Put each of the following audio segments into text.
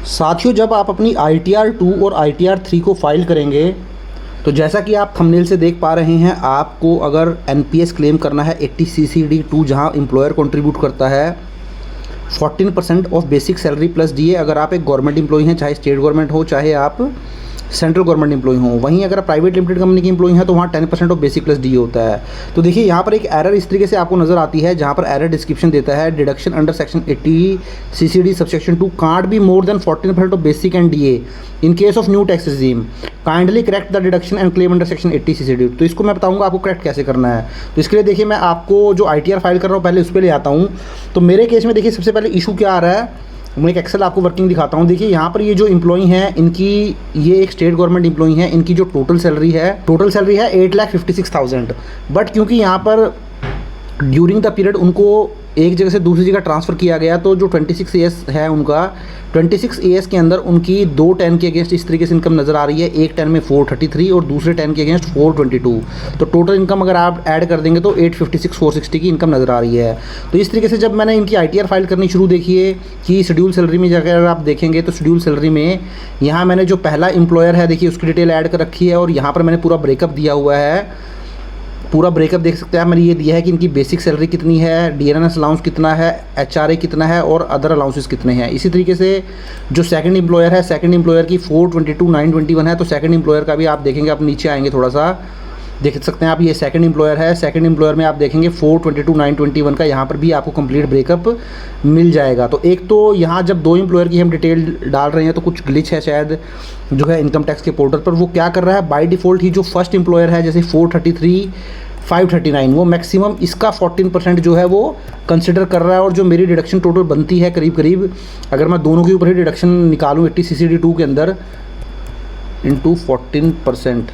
साथियों, जब आप अपनी ITR 2 और ITR 3 को फाइल करेंगे तो जैसा कि आप थंबनेल से देख पा रहे हैं, आपको अगर NPS क्लेम करना है 80 CCD 2 जहां एम्प्लॉयर कंट्रीब्यूट करता है 14% of basic salary plus DA। अगर आप एक गवर्नमेंट एम्प्लॉई हैं, चाहे स्टेट गवर्नमेंट हो चाहे आप सेंट्रल गवर्नमेंट एम्प्लॉई हो। वहीं अगर आप प्राइवेट लिमिटेड कंपनी के एम्प्लॉई हैं तो वहाँ 10% ऑफ बेसिक प्लस DA होता है। तो देखिए यहाँ पर एक एरर इस तरीके से आपको नज़र आती है, जहाँ पर एरर डिस्क्रिप्शन देता है deduction under section 80 CCD subsection 2 can't be more than 14% of basic and DA in case of new tax regime. Kindly correct the deduction and claim under section 80 CCD। तो इसको मैं बताऊंगा आपको करेक्ट कैसे करना है। तो इसके लिए देखिए, मैं आपको जो ITR फाइल कर रहा हूँ पहले उस पर ले आता हूँ। तो मेरे केस में देखिए सबसे पहले इशू क्या आ रहा है, मैं एक एक्सेल आपको वर्किंग दिखाता हूँ। देखिए यहाँ पर ये जो एम्प्लॉई हैं, इनकी ये एक स्टेट गवर्नमेंट एम्प्लॉई हैं, इनकी जो टोटल सैलरी है 8,56,000। बट क्योंकि यहाँ पर ड्यूरिंग द पीरियड उनको एक जगह से दूसरी जगह ट्रांसफ़र किया गया, तो जो 26 AS है उनका 26 AS के अंदर उनकी 2 10 के अगेंस्ट इस तरीके से इनकम नज़र आ रही है। एक 10 में 433 और दूसरे 10 के अगेंस्ट 422। तो टोटल इनकम अगर आप ऐड कर देंगे तो 856,460 की इनकम नज़र आ रही है। तो इस तरीके से जब मैंने इनकी ITR फाइल करनी शुरू, देखिए कि शेड्यूल सैलरी में जाकर आप देखेंगे तो शेड्यूल सैलरी में यहाँ मैंने जो पहला एम्प्लॉयर है देखिए उसकी डिटेल ऐड कर रखी है, और यहाँ पर मैंने पूरा ब्रेकअप दिया हुआ है। पूरा ब्रेकअप देख सकते हैं, मैंने ये दिया है कि इनकी बेसिक सैलरी कितनी है, DNS अलाउंस कितना है, HRA कितना है और अदर अलाउंसेस कितने हैं। इसी तरीके से जो सेकंड एम्प्लॉयर है, सेकंड एम्प्लॉयर की 422,921 है। तो सेकंड एम्प्लॉयर का भी आप देखेंगे, आप नीचे आएंगे थोड़ा सा देख सकते हैं आप, ये सेकंड एम्प्लॉयर है। सेकंड एम्प्लॉयर में आप देखेंगे 422,921 का यहाँ पर भी आपको कंप्लीट ब्रेकअप मिल जाएगा। तो एक तो यहाँ जब दो एम्प्लॉयर की हम डिटेल डाल रहे हैं तो कुछ ग्लिच है शायद जो है इनकम टैक्स के पोर्टल पर। वो क्या कर रहा है, बाय डिफ़ॉल्ट ही जो फर्स्ट एम्प्लॉयर है जैसे 433,539 वो मैक्सिमम इसका 14% जो है वो कंसिडर कर रहा है। और जो मेरी डिडक्शन टोटल बनती है करीब करीब, अगर मैं दोनों के ऊपर ही डिडक्शन निकालूँ 80 CCD 2 के अंदर इंटू 14%,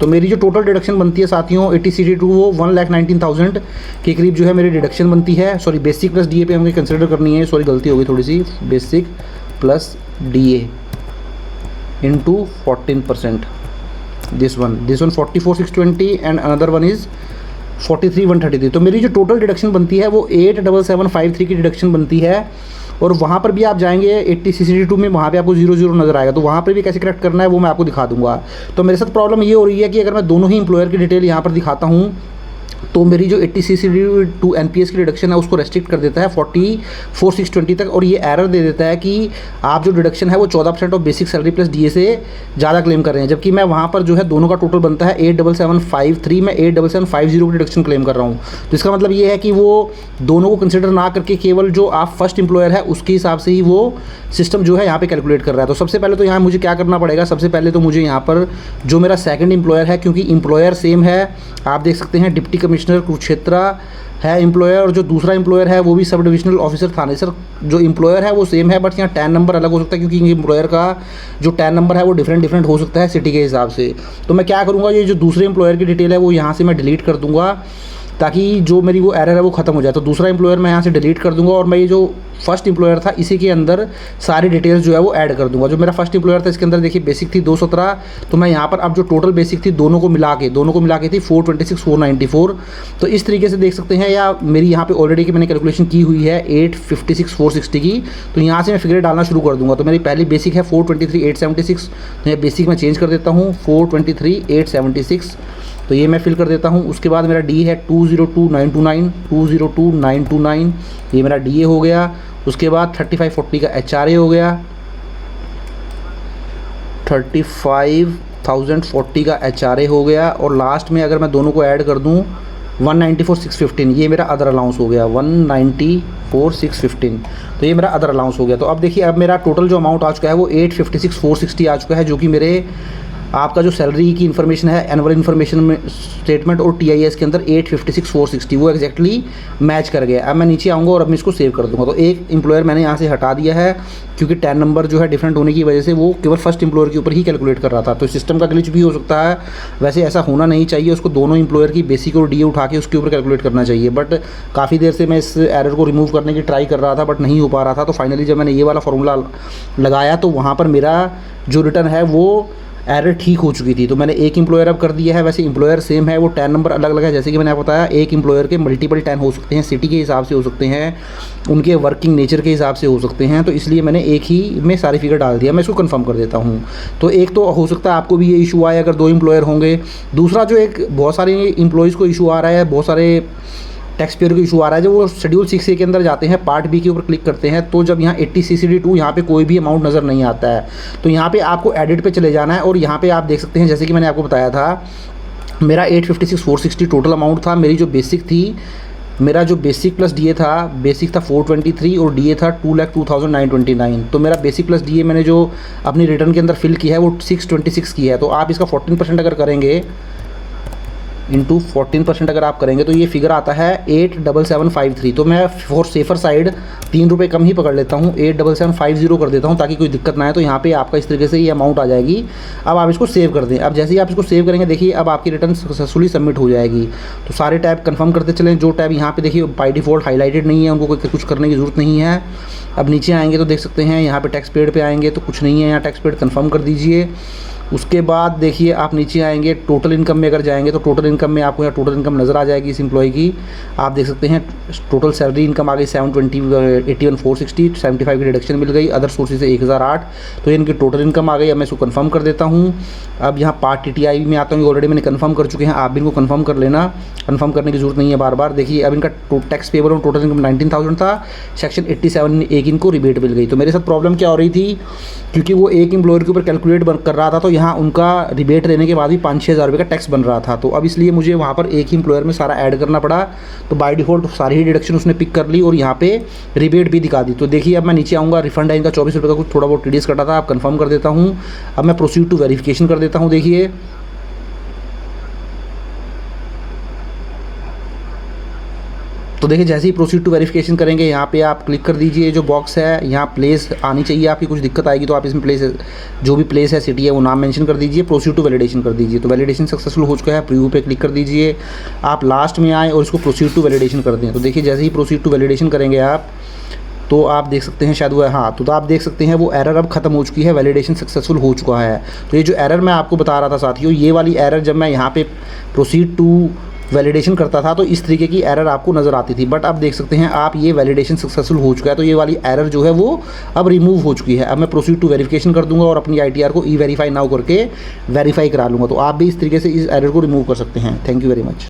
तो मेरी जो टोटल डिडक्शन बनती है साथियों 80 CCD 2 वो 1,19,000 के करीब जो है मेरी डिडक्शन बनती है। सॉरी, बेसिक प्लस DA पे हमें कंसिडर करनी है, सॉरी गलती हो गई थोड़ी सी, basic plus DA into 14%। This one 44,620 and another one is 43,133। तो मेरी जो टोटल डिडक्शन बनती है वो 8,7753 की डिडक्शन बनती है। और वहाँ पर भी आप जाएंगे 80 CCD 2 में, वहाँ पे आपको 00 नज़र आएगा। तो वहाँ पर भी कैसे करेक्ट करना है वो मैं आपको दिखा दूंगा। तो मेरे साथ प्रॉब्लम ये हो रही है कि अगर मैं दोनों ही एम्प्लॉयर की डिटेल यहाँ पर दिखाता हूँ तो मेरी जो 80 CCD 2 NPS की डिडक्शन है उसको रेस्ट्रिक्ट कर देता है 44,620 तक, और ये एरर दे देता है कि आप जो डिडक्शन है वो 14% of basic salary plus DA से ज़्यादा क्लेम कर रहे हैं। जबकि मैं वहाँ पर जो है दोनों का टोटल बनता है 8,7753, में 8,7750 की डिडक्शन क्लेम कर रहा हूँ। तो इसका मतलब ये है कि वो दोनों को कंसिडर ना करके केवल जो आप फर्स्ट एम्प्लॉयर है उसके हिसाब से ही वो सिस्टम जो है यहाँ पर कैलकुलेट कर रहा है। तो सबसे पहले तो यहाँ मुझे क्या करना पड़ेगा, सबसे पहले तो मुझे यहाँ पर जो मेरा सेकेंड एम्प्लॉयर है, क्योंकि एम्प्लॉयर सेम है, आप देख सकते हैं डिप्टी कमिश्नर कुरुक्षेत्र है एम्प्लॉयर, और जो दूसरा एम्प्लॉयर है वो भी सब डिविजनल ऑफिसर थानेसर। जो एम्प्लॉयर है वो सेम है, बट यहाँ टैन नंबर अलग हो सकता है क्योंकि एम्प्लॉयर का जो टैन नंबर है वो डिफरेंट हो सकता है सिटी के हिसाब से। तो मैं क्या करूँगा, ये जो दूसरे एम्प्लॉयर की डिटेल है वो यहाँ से मैं डिलीट कर दूँगा ताकि जो मेरी वो एरर है वो ख़त्म हो जाए। तो दूसरा एम्प्लॉयर मैं यहाँ से डिलीट कर दूंगा और मैं ये जो फर्स्ट एम्प्लॉयर था इसी के अंदर सारी डिटेल्स जो है वो ऐड कर दूंगा। जो मेरा फर्स्ट एम्प्लॉयर था इसके अंदर देखिए बेसिक थी 217, तो मैं यहाँ पर अब जो टोटल बेसिक थी दोनों को मिला के थी 426,494। तो इस तरीके से देख सकते हैं, या मेरी यहाँ पे ऑलरेडी की मैंने कैलकुलेशन की हुई है 856,460 की। तो यहाँ से मैं फिगर डालना शुरू कर दूँगा। तो मेरी पहली बेसिक है 423,876, तो ये बेसिक मैं चेंज कर देता हूँ 423,876, तो ये मैं फिल कर देता हूँ। उसके बाद मेरा D है 202,929, ये मेरा DA हो गया। उसके बाद 3540 का HRA हो गया, 35,040 का HRA हो गया। और लास्ट में अगर मैं दोनों को ऐड कर दूँ 194,615, ये मेरा अदर अलाउंस हो गया 194,615, तो ये मेरा अदर अलाउंस हो गया। तो अब देखिए, अब मेरा टोटल जो अमाउंट आ चुका है वो 856,460 आ चुका है, जो कि मेरे आपका जो सैलरी की इन्फॉर्मेशन है एनुअल इन्फॉर्मेशन में स्टेटमेंट और TIS के अंदर 856,460 वो एग्जैक्टली मैच कर गया। अब मैं नीचे आऊँगा और अब मैं इसको सेव कर दूँगा। तो एक एम्प्लॉयर मैंने यहाँ से हटा दिया है क्योंकि टैन नंबर जो है डिफरेंट होने की वजह से वो केवल फर्स्ट एम्प्लॉयर के ऊपर ही कैलकुलेट कर रहा था। तो सिस्टम का ग्लिच भी हो सकता है, वैसे ऐसा होना नहीं चाहिए। उसको दोनों एम्प्लॉयर की बेसिक और DA उठा के उसके ऊपर कैलकुलेट करना चाहिए। बट काफ़ी देर से मैं इस एरर को रिमूव करने की ट्राई कर रहा था बट नहीं हो पा रहा था। तो फाइनली जब मैंने ये वाला फॉर्मूला लगाया तो वहाँ पर मेरा जो रिटर्न है वो एरर ठीक हो चुकी थी। तो मैंने एक एम्प्लॉयर अब कर दिया है। वैसे एम्प्लॉयर सेम है, वो टैन नंबर अलग अलग है। जैसे कि मैंने आपको बताया, एक एम्प्लॉयर के मल्टीपल टैन हो सकते हैं, सिटी के हिसाब से हो सकते हैं, उनके वर्किंग नेचर के हिसाब से हो सकते हैं। तो इसलिए मैंने एक ही में सारी फिगर डाल दिया। मैं इसको कंफर्म कर देता हूँ। तो एक तो हो सकता है आपको भी ये इशू आए अगर 2 एम्प्लॉयर होंगे। दूसरा जो एक बहुत सारे एम्प्लॉयज़ को इशू आ रहा है, बहुत सारे टैक्स पेयर को इशू आ रहा है, जब वो शेड्यूल 6A के अंदर जाते हैं, पार्ट बी के ऊपर क्लिक करते हैं, तो जब यहाँ 80 CCD2 यहाँ पे कोई भी अमाउंट नज़र नहीं आता है। तो यहाँ पे आपको एडिट पे चले जाना है और यहाँ पे आप देख सकते हैं, जैसे कि मैंने आपको बताया था, मेरा 856,460 टोटल अमाउंट था। मेरी जो बेसिक थी, मेरा जो बेसिक प्लस डीए था, बेसिक था 423 और डीए था 2,02,929। तो मेरा बेसिक प्लस डीए मैंने जो अपनी रिटर्न के अंदर फिल किया है वो 626 की है। तो आप इसका 14% अगर करेंगे, इंटू 14% अगर आप करेंगे तो ये फिगर आता है 87753। तो मैं फॉर सेफर साइड 3 रुपये कम ही पकड़ लेता हूँ, 87750 कर देता हूँ ताकि कोई दिक्कत ना आए। तो यहाँ पे आपका इस तरीके से ये अमाउंट आ जाएगी। अब आप इसको सेव कर दें। अब जैसे ही आप इसको सेव करेंगे, देखिए अब आपकी रिटर्न सक्सेसफुली सबमिट हो जाएगी। तो सारे टैब कंफर्म करते चलें। जो टैब यहाँ पे देखिए बाई डिफ़ॉल्ट हाईलाइटेड नहीं है, उनको कोई कुछ करने की ज़रूरत नहीं है। अब नीचे आएंगे तो देख सकते हैं यहाँ पे टैक्स पेड पे आएंगे तो कुछ नहीं है, यहाँ टैक्स पेड कंफर्म कर दीजिए। उसके बाद देखिए आप नीचे आएंगे, टोटल इनकम में अगर जाएंगे तो टोटल इनकम में आपको यहाँ टोटल इनकम नज़र आ जाएगी इस एम्प्लॉय की। आप देख सकते हैं टोटल सैलरी इनकम आ गई 781,460, 75 की डिडक्शन मिल गई, अदर सोर्सेज से 1,008। तो ये इनकी टोटल इनकम आ गई। अब मैं इसको कंफर्म कर देता हूँ। अब यहाँ पार्ट TTI में आता हूँ, ऑलरेडी मैंने कंफर्म कर चुके हैं, आप भी इनको कंफर्म कर लेना। कंफर्म करने की जरूरत नहीं है बार बार। देखिए अब इनका टैक्स पेबल और टोटल इनकम 19,000 था, सेक्शन 87 एक इनको रिबेट मिल गई। तो मेरे साथ प्रॉब्लम क्या हो रही थी, क्योंकि वो एक एम्प्लॉयर के ऊपर कैलकुलेट कर रहा था, तो यहाँ उनका रिबेट रहने के बाद भी 5-6 हज़ार रुपये का टैक्स बन रहा था। तो अब इसलिए मुझे वहाँ पर एक ही एम्प्लॉयर में सारा ऐड करना पड़ा। तो बाय डिफ़ॉल्ट सारी ही डिडक्शन उसने पिक कर ली और यहाँ पे रिबेट भी दिखा दी। तो देखिए अब मैं नीचे आऊँगा, रिफंड है इनका 24 रुपये का, कुछ थोड़ा बहुत TDS कटा था। आप कंफर्म कर देता हूँ। अब मैं प्रोसीड टू वेरिफिकेशन कर देता हूँ। देखिए तो देखिए जैसे ही प्रोसीड टू वेरिफिकेशन करेंगे, यहाँ पे आप क्लिक कर दीजिए, जो बॉक्स है यहाँ प्लेस आनी चाहिए आपकी। कुछ दिक्कत आएगी तो आप इसमें प्लेस, जो भी प्लेस है, सिटी है, वो नाम मेंशन कर दीजिए। प्रोसीड टू वैलिडेशन कर दीजिए। तो वैलिडेशन सक्सेसफुल हो चुका है, प्रीव्यू पे क्लिक कर दीजिए। आप लास्ट में आए और इसको प्रोसीड टू वैलिडेशन कर दें। तो देखिए जैसे ही प्रोसीड टू वैलिडेशन करेंगे आप, तो आप देख सकते हैं शायद वो, हाँ, तो आप देख सकते हैं वो एरर अब खत्म हो चुकी है, वैलिडेशन सक्सेसफुल हो चुका है। तो ये जो एरर मैं आपको बता रहा था साथियों, ये वाली एरर जब मैं यहाँ पे प्रोसीड टू वैलिडेशन करता था तो इस तरीके की एरर आपको नज़र आती थी। बट अब देख सकते हैं आप, ये वैलिडेशन सक्सेसफुल हो चुका है। तो ये वाली एरर जो है वो अब रिमूव हो चुकी है। अब मैं प्रोसीड टू वेरिफिकेशन कर दूंगा और अपनी ITR को E-वेरीफाई नाउ करके वेरीफाई करा लूँगा। तो आप भी इस तरीके से इस एरर को रिमूव कर सकते हैं। Thank you very much.